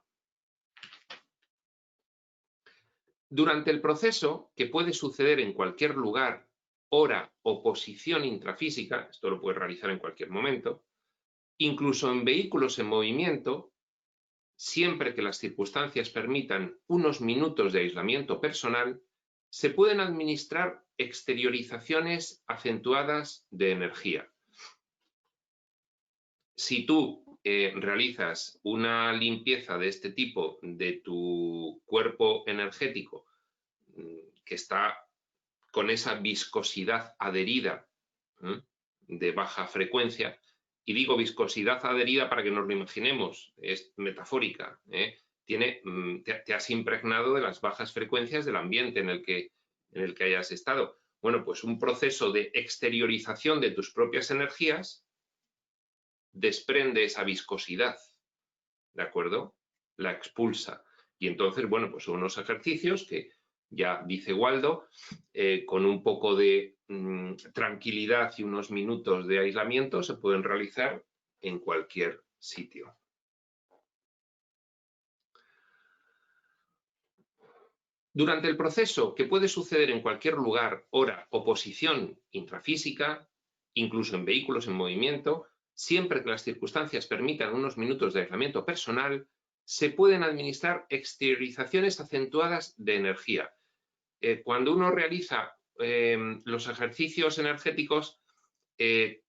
Durante el proceso, que puede suceder en cualquier lugar, hora o posición intrafísica, esto lo puedes realizar en cualquier momento, incluso en vehículos en movimiento, siempre que las circunstancias permitan unos minutos de aislamiento personal, se pueden administrar exteriorizaciones acentuadas de energía. Si tú realizas una limpieza de este tipo de tu cuerpo energético que está con esa viscosidad adherida de baja frecuencia, y digo viscosidad adherida para que nos lo imaginemos, es metafórica, te has impregnado de las bajas frecuencias del ambiente en el que hayas estado. Bueno, pues un proceso de exteriorización de tus propias energías desprende esa viscosidad, ¿de acuerdo? La expulsa. Y entonces, bueno, pues son unos ejercicios que ya dice Waldo, con un poco de tranquilidad y unos minutos de aislamiento se pueden realizar en cualquier sitio. Durante el proceso, que puede suceder en cualquier lugar, hora o posición intrafísica, incluso en vehículos en movimiento, siempre que las circunstancias permitan unos minutos de aislamiento personal, se pueden administrar exteriorizaciones acentuadas de energía. Cuando uno realiza los ejercicios energéticos,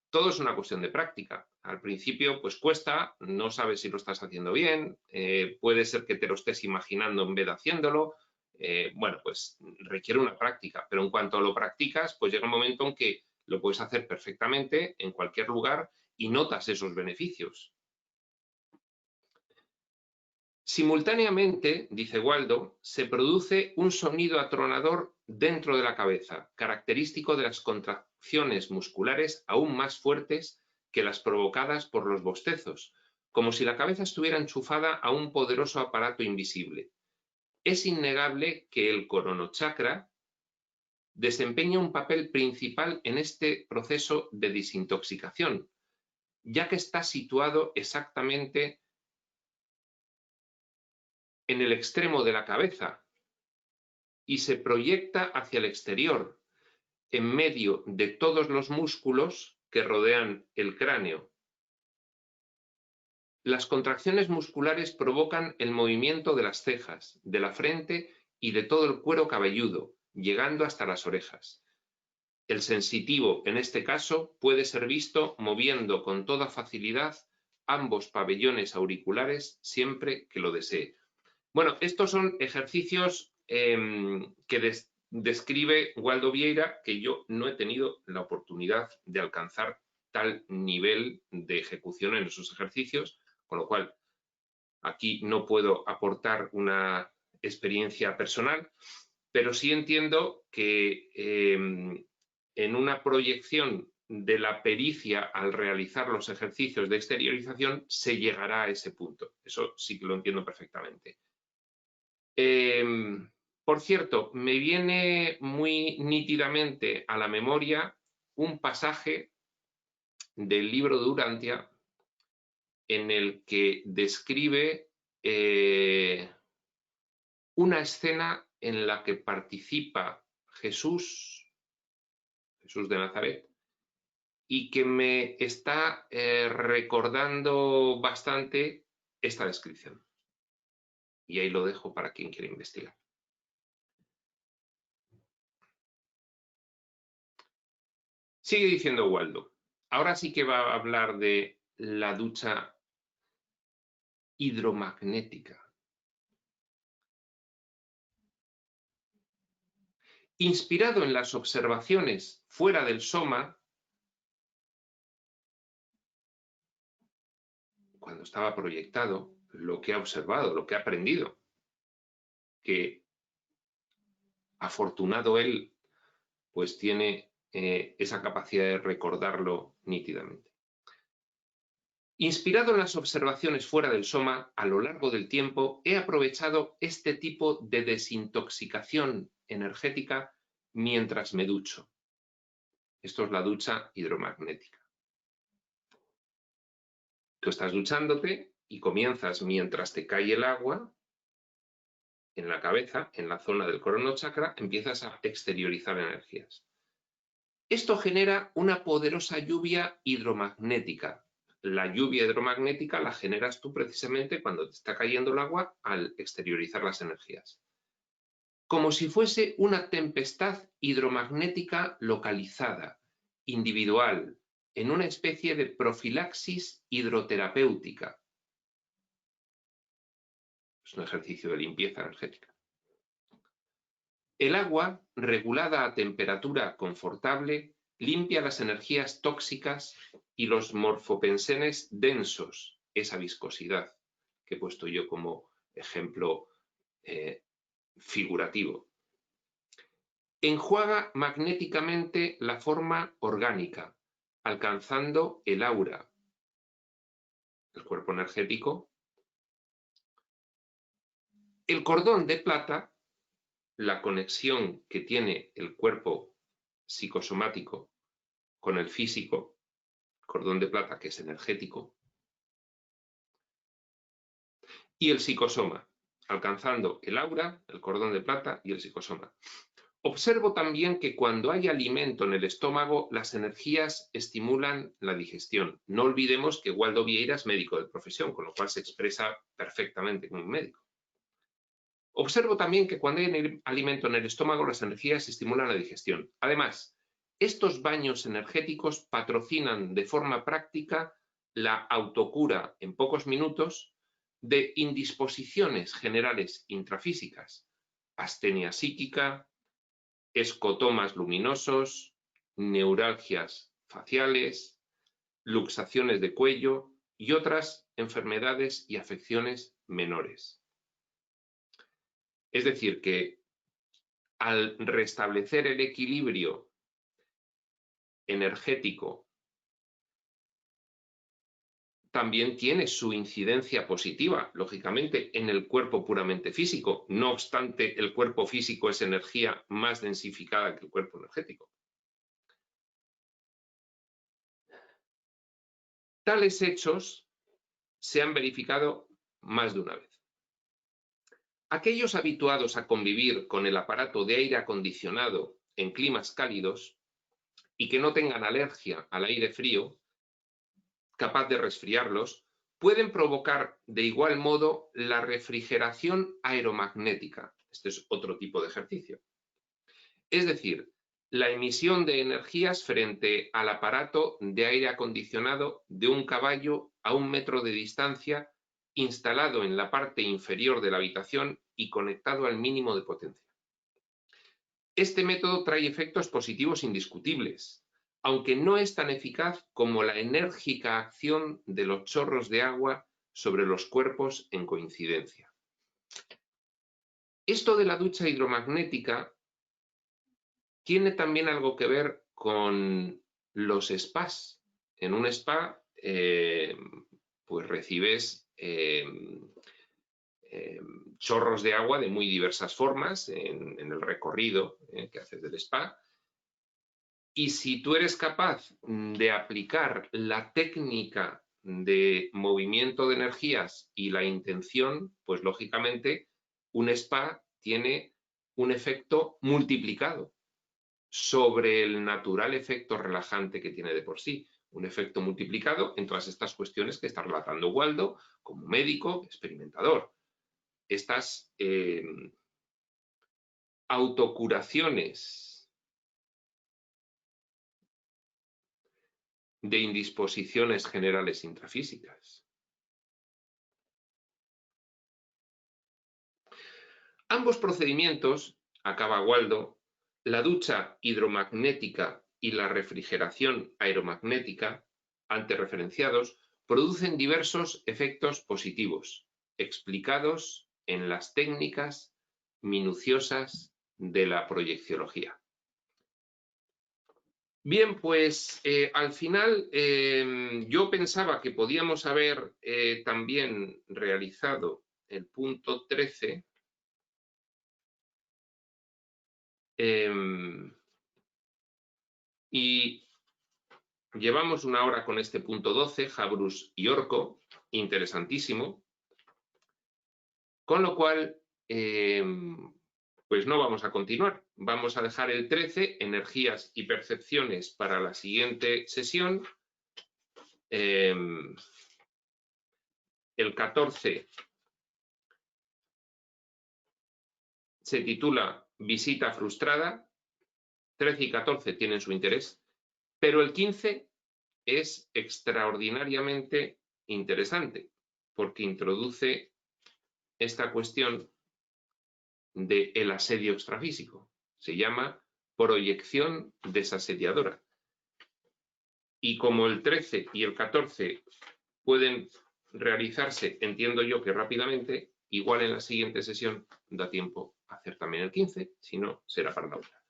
todo es una cuestión de práctica. Al principio, pues cuesta, no sabes si lo estás haciendo bien, puede ser que te lo estés imaginando en vez de haciéndolo. Bueno, pues requiere una práctica, pero en cuanto lo practicas, pues llega un momento en que lo puedes hacer perfectamente en cualquier lugar y notas esos beneficios. Simultáneamente, dice Waldo, se produce un sonido atronador dentro de la cabeza, característico de las contracciones musculares aún más fuertes que las provocadas por los bostezos, como si la cabeza estuviera enchufada a un poderoso aparato invisible. Es innegable que el coronochakra desempeña un papel principal en este proceso de desintoxicación, ya que está situado exactamente en el extremo de la cabeza y se proyecta hacia el exterior, en medio de todos los músculos que rodean el cráneo. Las contracciones musculares provocan el movimiento de las cejas, de la frente y de todo el cuero cabelludo, llegando hasta las orejas. El sensitivo, en este caso, puede ser visto moviendo con toda facilidad ambos pabellones auriculares siempre que lo desee. Bueno, estos son ejercicios que describe Waldo Vieira, que yo no he tenido la oportunidad de alcanzar tal nivel de ejecución en esos ejercicios, con lo cual aquí no puedo aportar una experiencia personal, pero sí entiendo que en una proyección de la pericia al realizar los ejercicios de exteriorización se llegará a ese punto. Eso sí que lo entiendo perfectamente. Por cierto, me viene muy nítidamente a la memoria un pasaje del libro de Urantia en el que describe una escena en la que participa Jesús de Nazaret, y que me está recordando bastante esta descripción. Y ahí lo dejo para quien quiera investigar. Sigue diciendo Waldo. Ahora sí que va a hablar de la ducha hidromagnética. Inspirado en las observaciones fuera del soma, cuando estaba proyectado, lo que ha observado, lo que ha aprendido, que afortunado él, pues tiene esa capacidad de recordarlo nítidamente. Inspirado en las observaciones fuera del soma, a lo largo del tiempo he aprovechado este tipo de desintoxicación energética mientras me ducho. Esto es la ducha hidromagnética. Tú estás duchándote y comienzas mientras te cae el agua en la cabeza, en la zona del corona chakra, empiezas a exteriorizar energías. Esto genera una poderosa lluvia hidromagnética. La lluvia hidromagnética la generas tú precisamente cuando te está cayendo el agua al exteriorizar las energías. Como si fuese una tempestad hidromagnética localizada, individual, en una especie de profilaxis hidroterapéutica. Es un ejercicio de limpieza energética. El agua, regulada a temperatura confortable, limpia las energías tóxicas y los morfopensenes densos, esa viscosidad que he puesto yo como ejemplo figurativo. Enjuaga magnéticamente la forma orgánica, alcanzando el aura, el cuerpo energético. El cordón de plata, la conexión que tiene el cuerpo psicosomático con el físico, cordón de plata que es energético, y el psicosoma, alcanzando el aura, el cordón de plata y el psicosoma. Observo también que cuando hay alimento en el estómago, las energías estimulan la digestión. No olvidemos que Waldo Vieira es médico de profesión, con lo cual se expresa perfectamente como un médico. Observo también que cuando hay alimento en el estómago, las energías estimulan la digestión. Además, estos baños energéticos patrocinan de forma práctica la autocura en pocos minutos de indisposiciones generales intrafísicas, astenia psíquica, escotomas luminosos, neuralgias faciales, luxaciones de cuello y otras enfermedades y afecciones menores. Es decir, que al restablecer el equilibrio energético, también tiene su incidencia positiva, lógicamente, en el cuerpo puramente físico. No obstante, el cuerpo físico es energía más densificada que el cuerpo energético. Tales hechos se han verificado más de una vez. Aquellos habituados a convivir con el aparato de aire acondicionado en climas cálidos y que no tengan alergia al aire frío, capaz de resfriarlos, pueden provocar de igual modo la refrigeración aeromagnética. Este es otro tipo de ejercicio. Es decir, la emisión de energías frente al aparato de aire acondicionado de un caballo a 1 metro de distancia, instalado en la parte inferior de la habitación y conectado al mínimo de potencia. Este método trae efectos positivos indiscutibles, aunque no es tan eficaz como la enérgica acción de los chorros de agua sobre los cuerpos en coincidencia. Esto de la ducha hidromagnética tiene también algo que ver con los spas. En un spa, pues recibes chorros de agua de muy diversas formas en el recorrido que haces del spa. Y si tú eres capaz de aplicar la técnica de movimiento de energías y la intención, pues lógicamente un spa tiene un efecto multiplicado sobre el natural efecto relajante que tiene de por sí. Un efecto multiplicado en todas estas cuestiones que está relatando Waldo como médico experimentador. Estas autocuraciones de indisposiciones generales intrafísicas. Ambos procedimientos, acaba Waldo, la ducha hidromagnética y la refrigeración aeromagnética, antes referenciados, producen diversos efectos positivos, explicados en las técnicas minuciosas de la proyecciología. Bien, pues al final yo pensaba que podíamos haber también realizado el punto 13 y Llevamos 1 hora con este punto 12, Jabrus y Orco, interesantísimo. Con lo cual, pues no vamos a continuar. Vamos a dejar el 13, energías y percepciones, para la siguiente sesión. El 14 se titula Visita frustrada. 13 y 14 tienen su interés, pero el 15 es extraordinariamente interesante porque introduce esta cuestión del asedio extrafísico. Se llama proyección desasediadora. Y como el 13 y el 14 pueden realizarse, entiendo yo que rápidamente, igual en la siguiente sesión da tiempo a hacer también el 15, si no, será para la otra.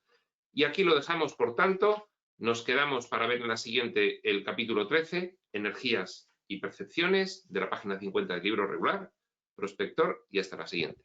Y aquí lo dejamos, por tanto, nos quedamos para ver en la siguiente el capítulo 13, energías y percepciones, de la página 50 del libro regular, prospector, y hasta la siguiente.